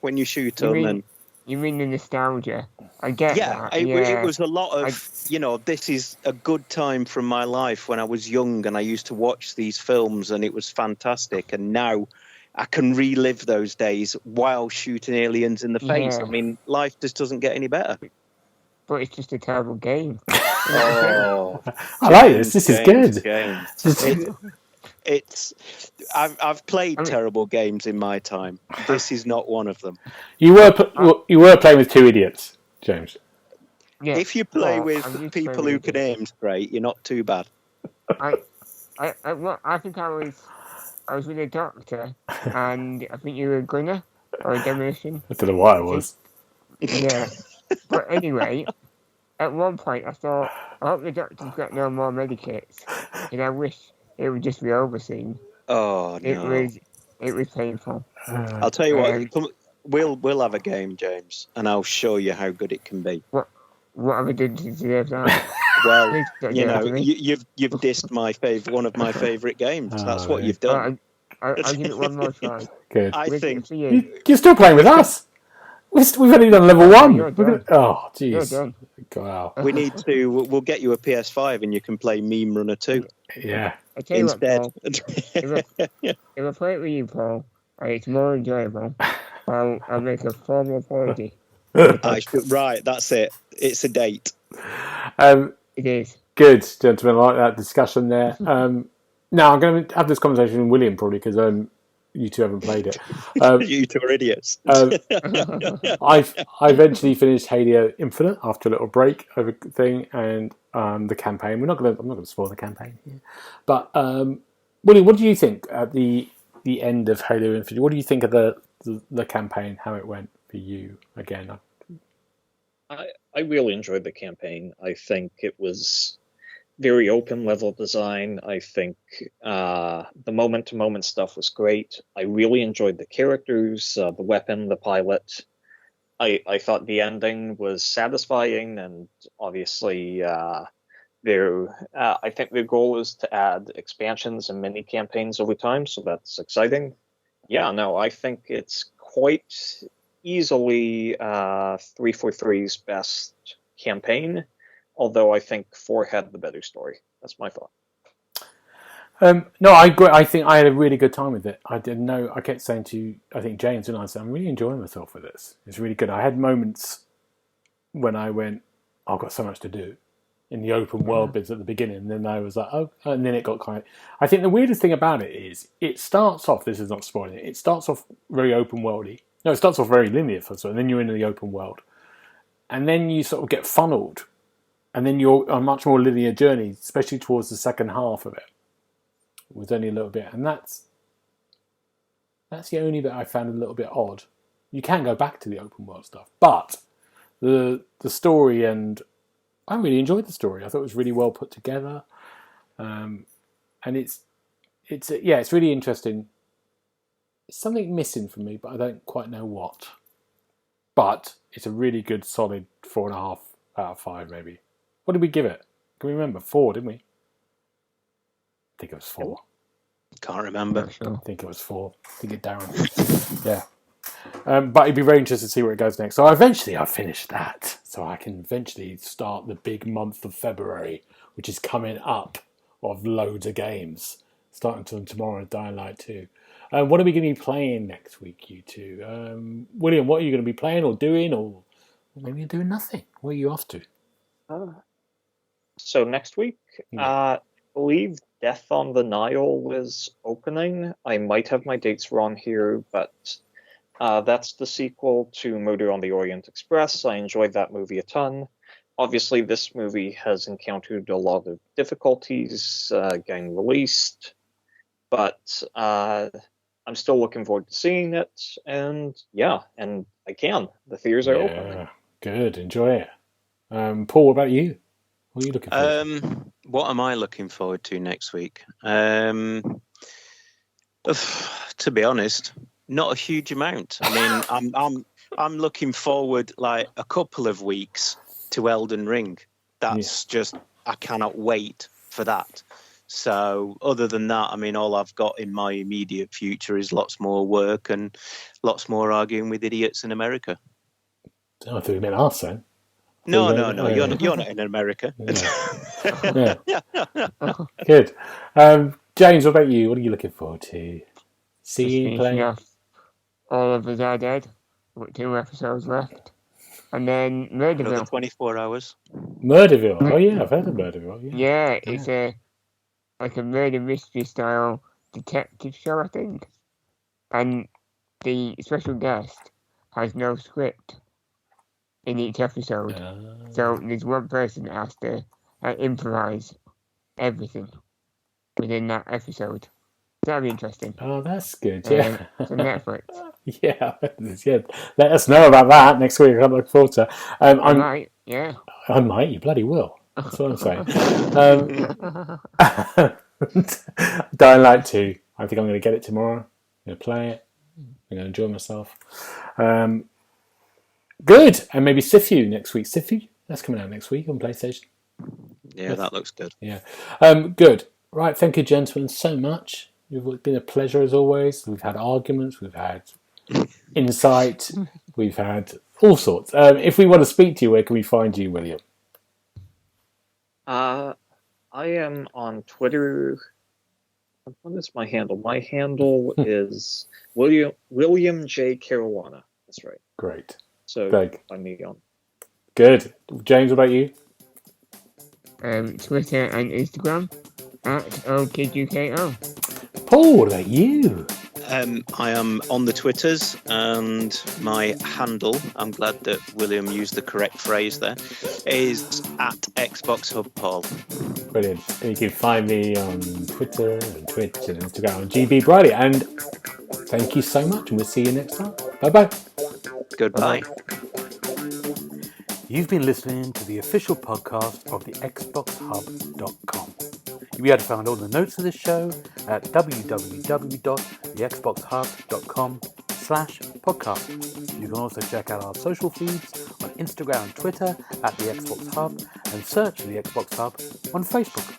when you shoot them, You mean the nostalgia? I get that. it was a lot of this is a good time from my life when I was young and I used to watch these films and it was fantastic, and now I can relive those days while shooting aliens in the face. Yeah. I mean, life just doesn't get any better. But it's just a terrible game. Oh, I like this. This is good. I've played terrible games in my time. This is not one of them. You were playing with two idiots, James. Yeah. If you play with people who can aim straight, you're not too bad. I think I was with a doctor, and I think you were a gunner or a demolition. I don't know what I was. Yeah. But anyway, at one point I thought, I hope the doctor's got no more medikits, and I wish it would just be overseen. Oh no! It was painful. I'll tell you what. We'll have a game, James, and I'll show you how good it can be. What have I done to deserve that? Well, you've dissed one of my favourite games. That's what you've done. I'll give it one more try. Good. I think you're still playing with us. We've only done level 1. Oh, jeez. Wow. We need to. We'll get you a PS5 and you can play Meme Runner 2. Yeah. I tell you instead. What, Paul, if I play it with you, Paul, it's more enjoyable. I'll make a formal apology. Right, that's it. It's a date. It is. Good, gentlemen. I like that discussion there. Now I'm going to have this conversation with William probably because you two haven't played it. You two are idiots. I eventually finished Halo Infinite after a little break over thing and the campaign. I'm not going to spoil the campaign here, but William, what do you think at the end of Halo Infinite? What do you think of the campaign? How it went for you again? I really enjoyed the campaign. I think it was very open level design. I think the moment-to-moment stuff was great. I really enjoyed the characters, the weapon, the pilot. I thought the ending was satisfying, and obviously I think the goal is to add expansions and mini campaigns over time, so that's exciting. Yeah, no, I think it's quite easily 343's best campaign, although I think 4 had the better story. That's my thought. No, I agree. I think I had a really good time with it. I didn't know. I kept saying to, I think James and I said, I'm really enjoying myself with this. It's really good. I had moments when I went, I've got so much to do in the open world bits at the beginning. And then I was like, oh, and then it got kind of, I think the weirdest thing about it is it starts off, this is not spoiling it starts off very open worldy. No, it starts off very linear first of all, and then you're in the open world. And then you sort of get funneled. And then you're on a much more linear journey, especially towards the second half of it. It was only a little bit. And that's the only bit I found a little bit odd. You can go back to the open world stuff. But the story, and I really enjoyed the story. I thought it was really well put together. And it's really interesting. It's something missing for me, but I don't quite know what. But it's a really good, solid 4.5 out of 5, maybe. What did we give it? Can we remember? 4, didn't we? I think it was 4. Can't remember. I think it was 4. I think it Darren. Yeah. But it'd be very interesting to see where it goes next. So eventually I finished that. So I can eventually start the big month of February, which is coming up, of loads of games. Starting from tomorrow, Dying Light 2. What are we going to be playing next week, you two? William, what are you going to be playing or doing? Or maybe you're doing nothing. Where are you off to? So next week, I believe Death on the Nile is opening. I might have my dates wrong here, but that's the sequel to Murder on the Orient Express. I enjoyed that movie a ton. Obviously, this movie has encountered a lot of difficulties getting released, but I'm still looking forward to seeing it. And and I can. The theaters are open. Good. Enjoy it. Paul, what about you? What are you looking forward to? What am I looking forward to next week? To be honest, not a huge amount. I mean, I'm looking forward like a couple of weeks to Elden Ring. That's just, I cannot wait for that. So other than that, I mean, all I've got in my immediate future is lots more work and lots more arguing with idiots in America. Oh, I thought you meant us then. No, you're not in America. Yeah. Good. James, what about you? What are you looking forward to? See, finishing off All of Us Are Dead, with 2 episodes left. And then Another Murderville. 24 hours. Murderville. Oh yeah, I've heard of Murderville. Yeah, it's a murder mystery style detective show, I think. And the special guest has no script in each episode. So there's one person that has to improvise everything within that episode. That'll be interesting. Oh, that's good. Yeah. It's on Netflix. Yeah. Let us know about that next week. I look forward to. I might. Yeah. I might. You bloody will. That's what I'm saying. Dying Light 2. I think I'm going to get it tomorrow. I'm going to play it. I'm going to enjoy myself. Good. And maybe Sifu next week. Sifu? That's coming out next week on PlayStation. Yeah, that looks good. Yeah. Good. Right. Thank you, gentlemen, so much. It's been a pleasure as always. We've had arguments. We've had insight. We've had all sorts. If we want to speak to you, where can we find you, William? I am on Twitter. What is my handle? My handle is William J. Caruana. That's right. Great. So Greg. find me on. Good. James, what about you? Twitter and Instagram at OKidUKO. Paul, what about you? I am on the Twitters, and my handle, I'm glad that William used the correct phrase there, is at TheXboxHub Paul. Brilliant. And you can find me on Twitter and Twitch and Instagram on GB Briley. And thank you so much, and we'll see you next time. Bye-bye. Goodbye. You've been listening to the official podcast of TheXboxHub.com. You'll be able to find all the notes of this show at www.TheXboxHub.com/podcast. You can also check out our social feeds on Instagram and Twitter at The Xbox Hub, and search The Xbox Hub on Facebook.